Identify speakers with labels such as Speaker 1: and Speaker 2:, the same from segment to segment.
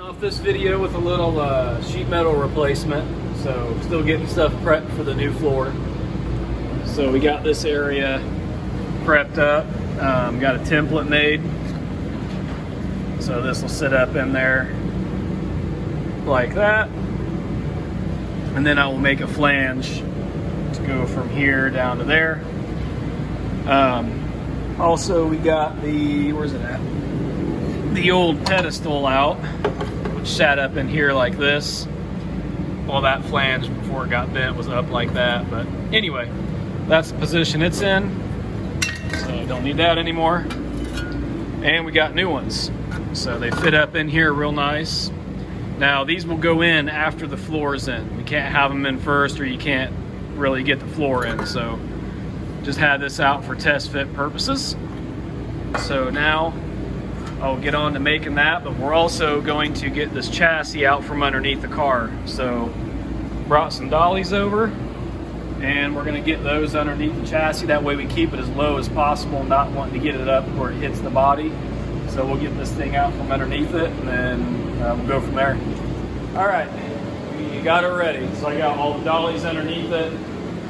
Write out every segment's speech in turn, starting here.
Speaker 1: Off this video with a little sheet metal replacement. So still getting stuff prepped for the new floor. So we got this area prepped up. Got a template made. So this will sit up in there like that. And then I will make a flange to go from here down to there. Also we got the, where's it at? The old pedestal out, which sat up in here like this. Well, that flange before it got bent was up like that, but anyway, that's the position it's in, so I don't need that anymore. And we got new ones, so they fit up in here real nice. Now these will go in after the floor is in. We can't have them in first, or you can't really get the floor in, so just had this out for test fit purposes. So now I'll get on to making that, but we're also going to get this chassis out from underneath the car. So brought some dollies over, and we're going to get those underneath the chassis. That way we keep it as low as possible, not wanting to get it up where it hits the body. So we'll get this thing out from underneath it, and then we'll go from there. All right, we got it ready. So I got all the dollies underneath it,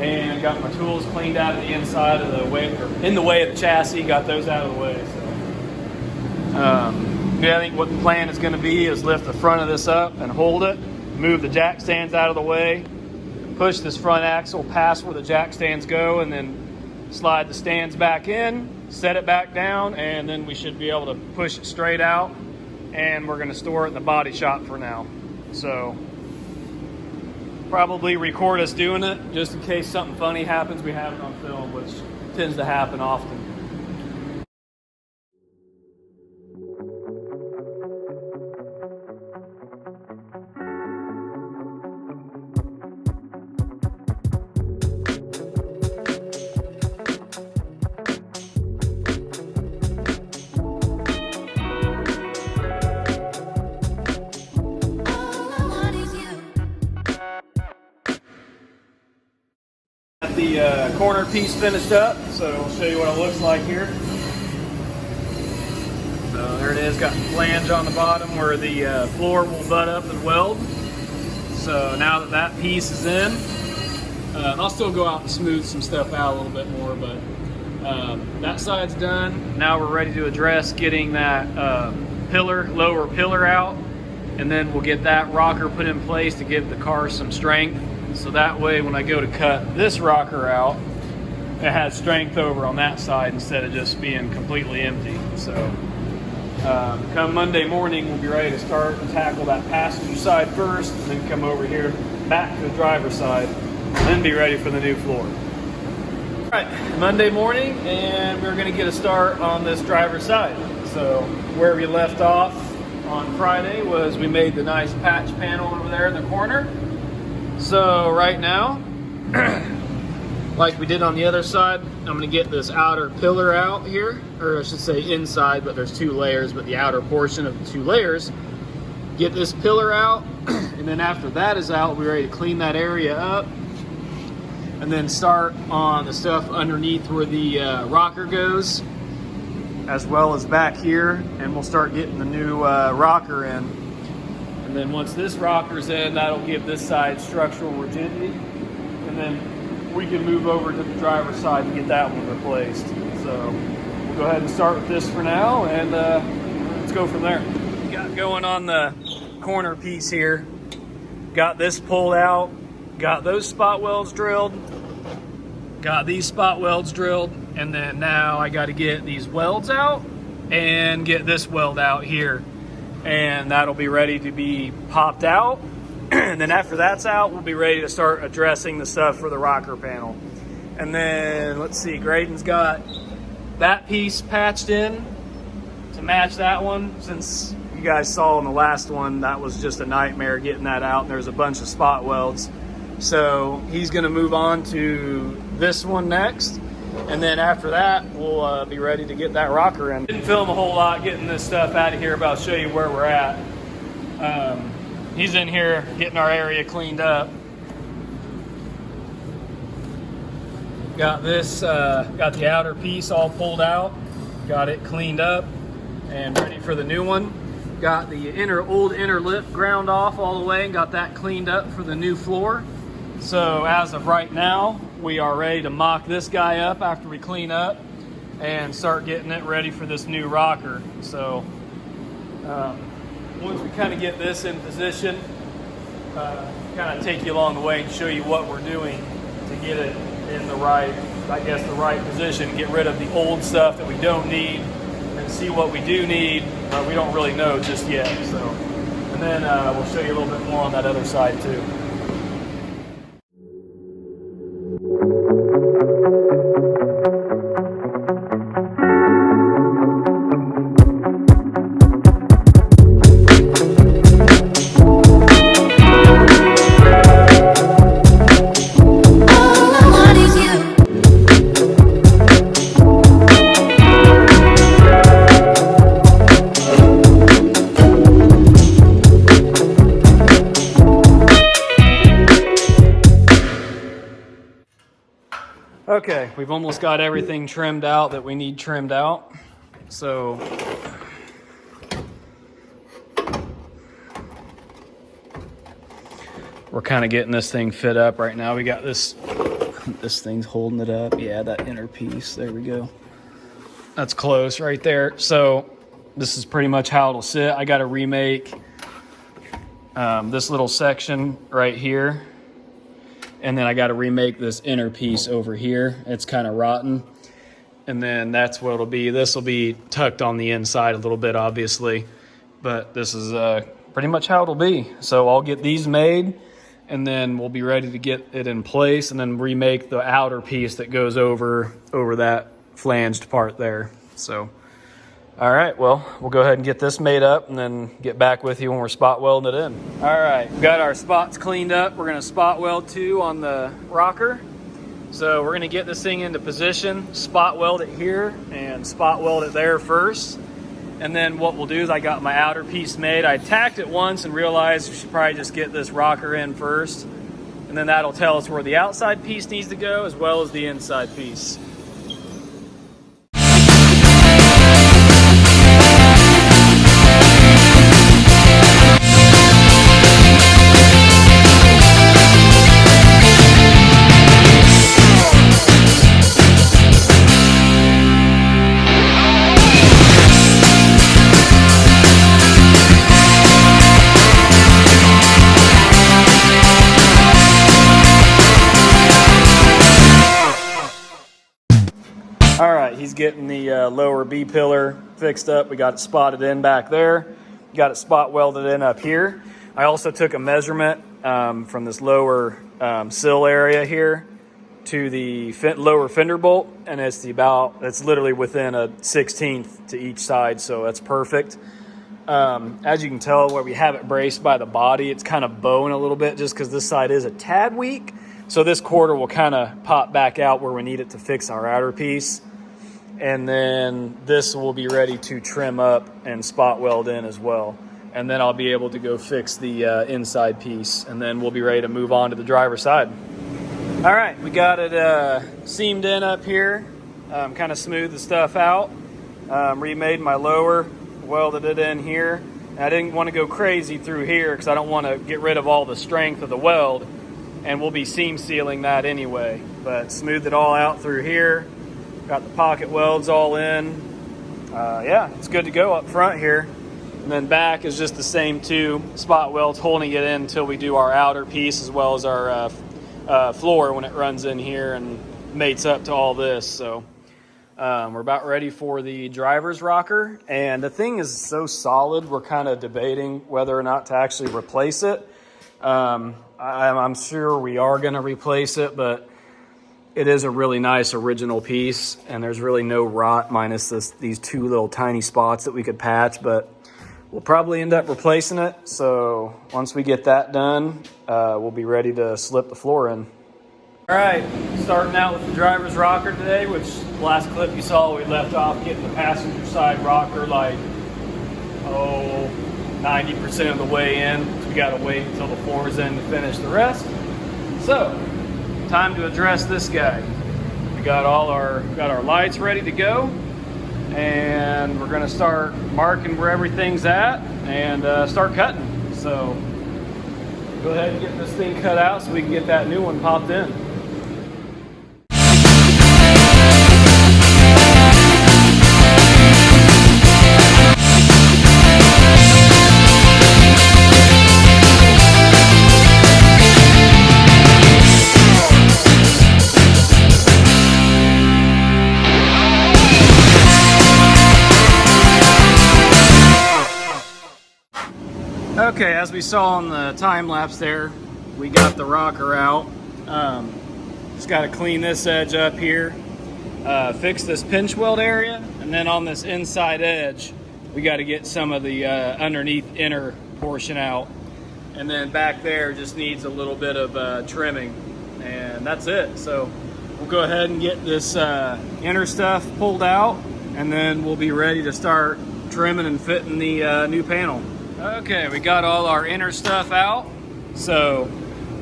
Speaker 1: and got my tools cleaned out of the inside of the way, or in the way of the chassis. Got those out of the way. So. Yeah, I think what the plan is going to be is lift the front of this up and hold it, move the jack stands out of the way, push this front axle past where the jack stands go, and then slide the stands back in, set it back down, and then we should be able to push it straight out, and we're going to store it in the body shop for now. So probably record us doing it just in case something funny happens. We have it on film, which tends to happen often. The corner piece finished up, so I'll show you what it looks like here. So there it is, got the flange on the bottom where the floor will butt up and weld. So now that that piece is in, I'll still go out and smooth some stuff out a little bit more, but that side's done. Now we're ready to address getting that lower pillar out, and then we'll get that rocker put in place to give the car some strength. So that way when I go to cut this rocker out, it has strength over on that side instead of just being completely empty. So come Monday morning, we'll be ready to start and tackle that passenger side first, and then come over here back to the driver's side, and then be ready for the new floor. All right, Monday morning, and we're gonna get a start on this driver's side. So where we left off on Friday was we made the nice patch panel over there in the corner. So right now, like we did on the other side, I'm going to get this outer pillar out here, or I should say inside, but there's two layers, but the outer portion of the two layers. Get this pillar out, and then after that is out, we're ready to clean that area up, and then start on the stuff underneath where the rocker goes, as well as back here, and we'll start getting the new rocker in. And then once this rocker's in, that'll give this side structural rigidity. And then we can move over to the driver's side and get that one replaced. So we'll go ahead and start with this for now, and let's go from there. Got going on the corner piece here. Got this pulled out. Got those spot welds drilled. Got these spot welds drilled. And then now I got to get these welds out and get this weld out here. And that'll be ready to be popped out. And then after that's out, we'll be ready to start addressing the stuff for the rocker panel. And then, let's see, Graydon's got that piece patched in to match that one. Since you guys saw in the last one, that was just a nightmare getting that out. And there's a bunch of spot welds. So he's gonna move on to this one next. And then after that, we'll be ready to get that rocker in. Didn't film a whole lot getting this stuff out of here, but I'll show you where we're at. He's in here getting our area cleaned up. Got this, got the outer piece all pulled out, got it cleaned up and ready for the new one. got the old inner lip ground off all the way and got that cleaned up for the new floor. So as of right now, we are ready to mock this guy up after we clean up and start getting it ready for this new rocker. So once we kind of get this in position, kind of take you along the way and show you what we're doing to get it in the right, I guess, the right position, get rid of the old stuff that we don't need and see what we do need, but we don't really know just yet. So, and then we'll show you a little bit more on that other side too. Okay, we've almost got everything trimmed out that we need trimmed out. So we're kind of getting this thing fit up right now. We got this thing's holding it up. Yeah, that inner piece. There we go. That's close right there. So this is pretty much how it'll sit. I got to remake this little section right here. And then I got to remake this inner piece over here. It's kind of rotten. And then that's what it'll be. This will be tucked on the inside a little bit, obviously. But this is pretty much how it'll be. So I'll get these made, and then we'll be ready to get it in place and then remake the outer piece that goes over that flanged part there. So, all right, well, we'll go ahead and get this made up and then get back with you when we're spot welding it in. All right, we've got our spots cleaned up. We're gonna spot weld too on the rocker. So we're gonna get this thing into position, spot weld it here and spot weld it there first. And then what we'll do is I got my outer piece made. I tacked it once and realized we should probably just get this rocker in first. And then that'll tell us where the outside piece needs to go as well as the inside piece. All right, he's getting the lower B pillar fixed up. We got it spotted in back there. Got it spot welded in up here. I also took a measurement from this lower sill area here to the lower fender bolt, and it's literally within a 1/16 to each side, so that's perfect. As you can tell, where we have it braced by the body, it's kind of bowing a little bit just because this side is a tad weak. So this quarter will kind of pop back out where we need it to fix our outer piece. And then this will be ready to trim up and spot weld in as well. And then I'll be able to go fix the inside piece. And then we'll be ready to move on to the driver's side. All right, we got it seamed in up here. Kind of smoothed the stuff out. Remade my lower, welded it in here. And I didn't want to go crazy through here because I don't want to get rid of all the strength of the weld. And we'll be seam sealing that anyway. But smoothed it all out through here. Got the pocket welds all in. Yeah, it's good to go up front here. And then back is just the same two spot welds holding it in until we do our outer piece as well as our floor when it runs in here and mates up to all this. So we're about ready for the driver's rocker. And the thing is so solid, we're kind of debating whether or not to actually replace it. I'm sure we are going to replace it, but it is a really nice original piece, and there's really no rot minus these two little tiny spots that we could patch, but we'll probably end up replacing it. So once we get that done, we'll be ready to slip the floor in. All right, starting out with the driver's rocker today, which the last clip you saw, we left off getting the passenger side rocker like, 90% of the way in. So we gotta wait until the floor is in to finish the rest. So, time to address this guy. We got our lights ready to go, and we're gonna start marking where everything's at and start cutting. So go ahead and get this thing cut out so we can get that new one popped in. Okay, as we saw on the time lapse there, we got the rocker out. Just got to clean this edge up here, fix this pinch weld area, and then on this inside edge, we got to get some of the underneath inner portion out. And then back there just needs a little bit of trimming, and that's it. So we'll go ahead and get this inner stuff pulled out, and then we'll be ready to start trimming and fitting the new panel. Okay, we got all our inner stuff out, so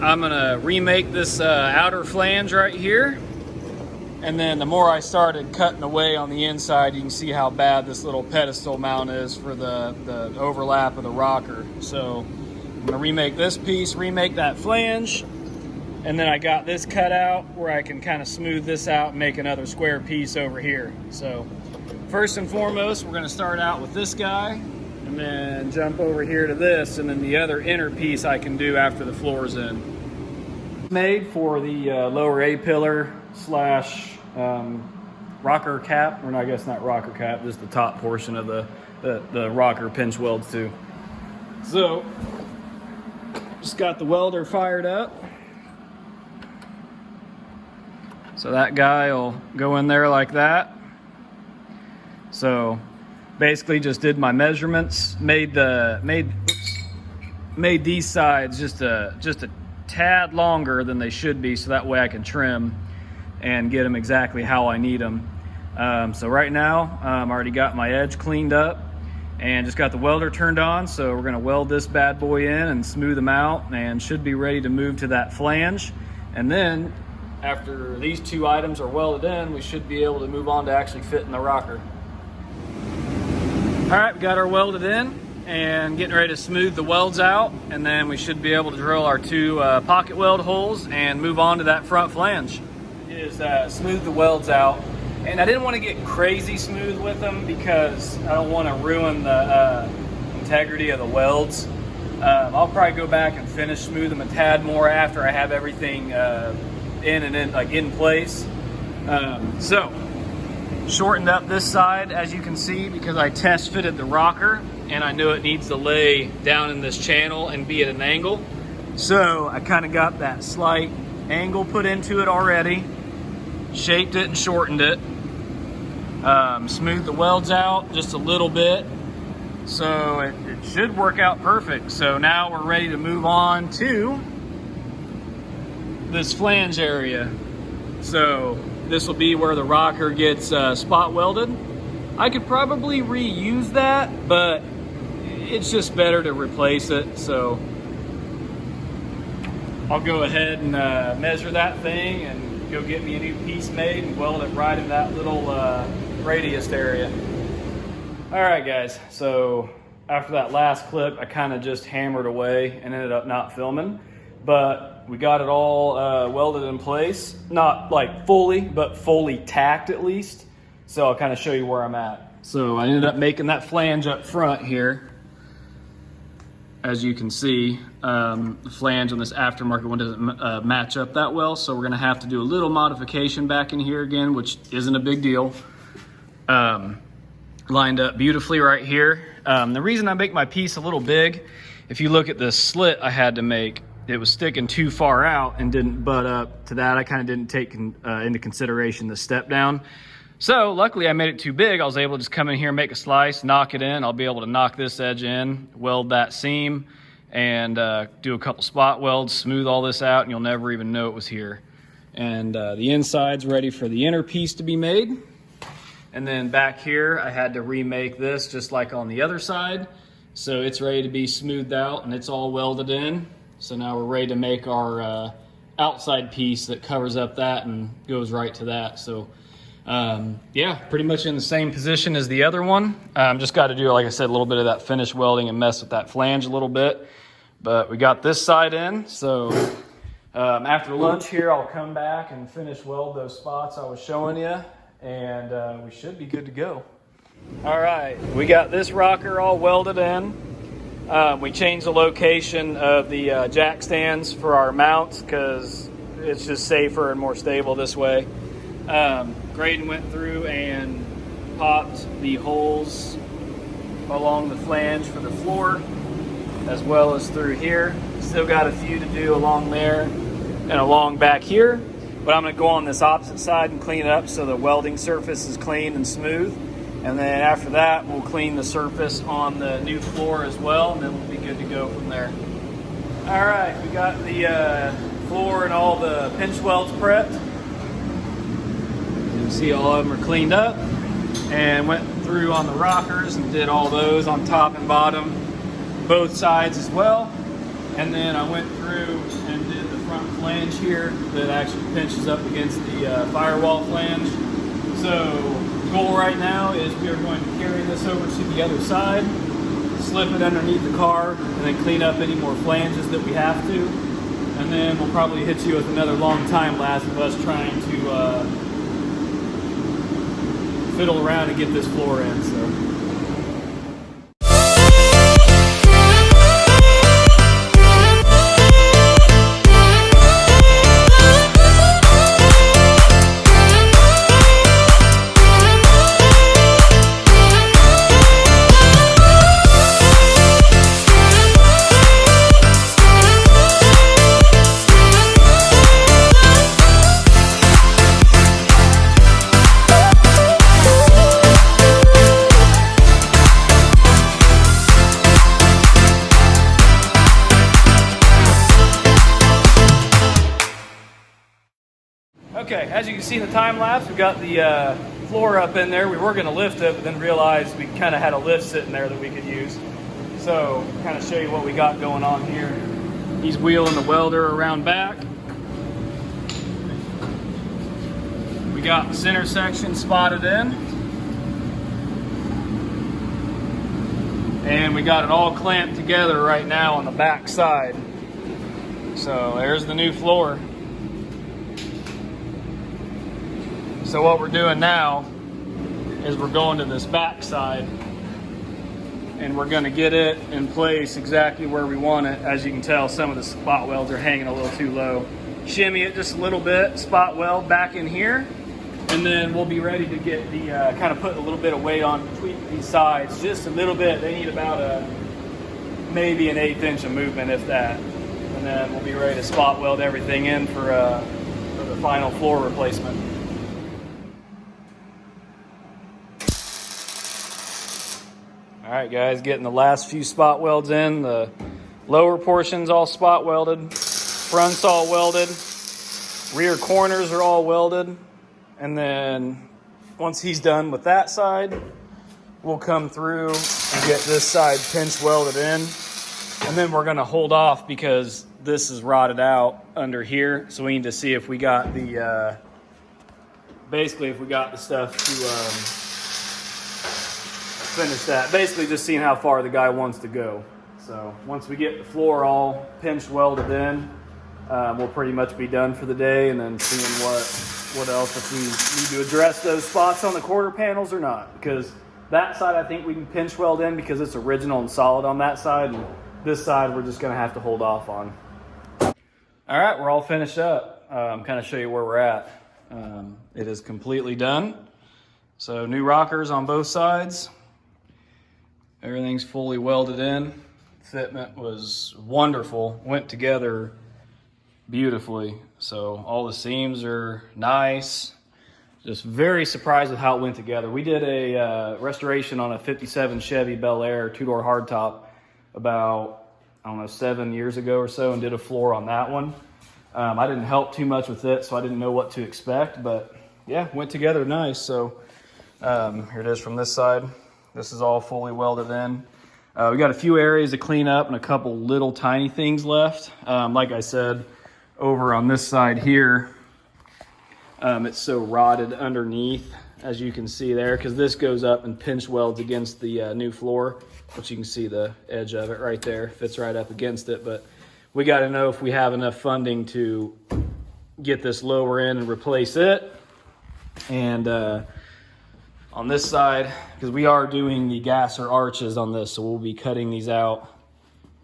Speaker 1: I'm gonna remake this outer flange right here, and then the more I started cutting away on the inside, you can see how bad this little pedestal mount is for the overlap of the rocker. So I'm gonna remake this piece, remake that flange, and then I got this cut out where I can kind of smooth this out and make another square piece over here. So first and foremost, we're gonna start out with this guy, and then jump over here to this, and then the other inner piece I can do after the floor's in. Made for the lower A-pillar slash rocker cap, or I guess not rocker cap, just the top portion of the rocker pinch welds too. So, just got the welder fired up. So that guy will go in there like that. So, basically just did my measurements, made these sides just a tad longer than they should be, so that way I can trim and get them exactly how I need them. So right now I already got my edge cleaned up and just got the welder turned on, so we're going to weld this bad boy in and smooth them out, and should be ready to move to that flange. And then after these two items are welded in, we should be able to move on to actually fitting the rocker. All right, we got our welded in and getting ready to smooth the welds out, and then we should be able to drill our two pocket weld holes and move on to that front flange. Is smooth the welds out, and I didn't want to get crazy smooth with them because I don't want to ruin the integrity of the welds. I'll probably go back and finish smooth them a tad more after I have everything in place. So shortened up this side, as you can see, because I test fitted the rocker and I knew it needs to lay down in this channel and be at an angle. So I kind of got that slight angle put into it already, shaped it and shortened it, smoothed the welds out just a little bit, so it should work out perfect. So now we're ready to move on to this flange area. So this will be where the rocker gets spot welded. I could probably reuse that, but it's just better to replace it. So I'll go ahead and measure that thing and go get me a new piece made and weld it right in that little radius area. All right, guys, so after that last clip, I kind of just hammered away and ended up not filming, but we got it all welded in place. Not like fully, but fully tacked at least. So I'll kind of show you where I'm at. So I ended up making that flange up front here. As you can see, the flange on this aftermarket one doesn't match up that well, so we're gonna have to do a little modification back in here again, which isn't a big deal. Lined up beautifully right here. The reason I make my piece a little big, if you look at the slit I had to make, it was sticking too far out and didn't butt up to that. I kind of didn't take into consideration the step down. So luckily I made it too big. I was able to just come in here, make a slice, knock it in. I'll be able to knock this edge in, weld that seam, and do a couple spot welds, smooth all this out, and you'll never even know it was here. And the inside's ready for the inner piece to be made. And then back here, I had to remake this just like on the other side. So it's ready to be smoothed out and it's all welded in. So now we're ready to make our outside piece that covers up that and goes right to that. So Yeah, pretty much in the same position as the other one. Just got to do, like I said, a little bit of that finish welding and mess with that flange a little bit. But we got this side in, so after lunch here, I'll come back and finish weld those spots I was showing you, and we should be good to go. All right, we got this rocker all welded in. We changed the location of the jack stands for our mounts because it's just safer and more stable this way. Graydon went through and popped the holes along the flange for the floor, as well as through here. Still got a few to do along there and along back here, but I'm going to go on this opposite side and clean it up so the welding surface is clean and smooth. And then after that, we'll clean the surface on the new floor as well, and then we'll be good to go from there. All right, we got the floor and all the pinch welds prepped. You can see all of them are cleaned up, and went through on the rockers and did all those on top and bottom, both sides as well. And then I went through and did the front flange here that actually pinches up against the firewall flange. So goal right now is we are going to carry this over to the other side, slip it underneath the car, and then clean up any more flanges that we have to. And then we'll probably hit you with another long time lapse of us trying to fiddle around and get this floor in. So. Okay, as you can see in the time lapse, we've got the floor up in there. We were going to lift it, but then realized we kind of had a lift sitting there that we could use. So, kind of show you what we got going on here. He's wheeling the welder around back. We got the center section spotted in. And we got it all clamped together right now on the back side. So, there's the new floor. So what we're doing now is we're going to this back side and we're going to get it in place exactly where we want it. As you can tell, some of the spot welds are hanging a little too low. Shimmy it just a little bit, spot weld back in here, and then we'll be ready to get the kind of put a little bit of weight on between these sides, just a little bit. They need about maybe an 1/8 inch of movement, if that. And then we'll be ready to spot weld everything in for the final floor replacement. All right, guys, getting the last few spot welds in. The lower portion's all spot welded, front's all welded, rear corners are all welded, and then once he's done with that side, we'll come through and get this side pinch welded in, and then we're gonna hold off because this is rotted out under here, so we need to see if we got the, basically if we got the stuff to, finish that. Basically just seeing how far the guy wants to go. So once we get the floor all pinch welded in, we'll pretty much be done for the day, and then seeing what else, if we need to address those spots on the quarter panels or not. Because that side I think we can pinch weld in because it's original and solid on that side, and this side we're just gonna have to hold off on. All right, we're all finished up. Kind of show you where we're at. It is completely done. So new rockers on both sides. Everything's fully welded in. Fitment was wonderful, went together beautifully. So all the seams are nice. Just very surprised with how it went together. We did a restoration on a 57 Chevy Bel Air 2-door hardtop about, I don't know, 7 years ago or so, and did a floor on that one. I didn't help too much with it, so I didn't know what to expect, but yeah, went together nice. So here it is from this side. This is all fully welded in. We got a few areas to clean up and a couple little tiny things left. Like I said, over on this side here, It's so rotted underneath, as you can see there, because this goes up and pinch welds against the new floor, which you can see the edge of it right there, fits right up against it. But we got to know if we have enough funding to get this lower in and replace it. And on this side, because we are doing the gasser arches on this, so we'll be cutting these out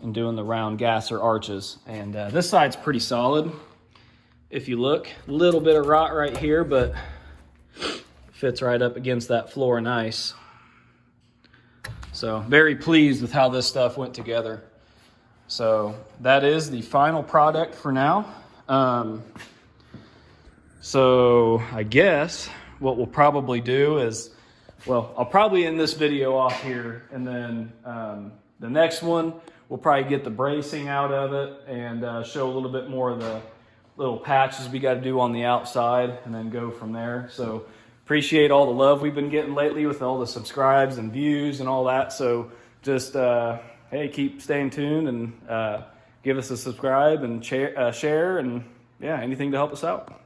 Speaker 1: and doing the round gasser arches. And this side's pretty solid. If you look, a little bit of rot right here, but fits right up against that floor nice. So very pleased with how this stuff went together. So that is the final product for now. So I guess what we'll probably do is, well, I'll probably end this video off here, and then the next one, we'll probably get the bracing out of it and show a little bit more of the little patches we got to do on the outside, and then go from there. So appreciate all the love we've been getting lately with all the subscribes and views and all that. So just, hey, keep staying tuned and give us a subscribe and share and yeah, anything to help us out.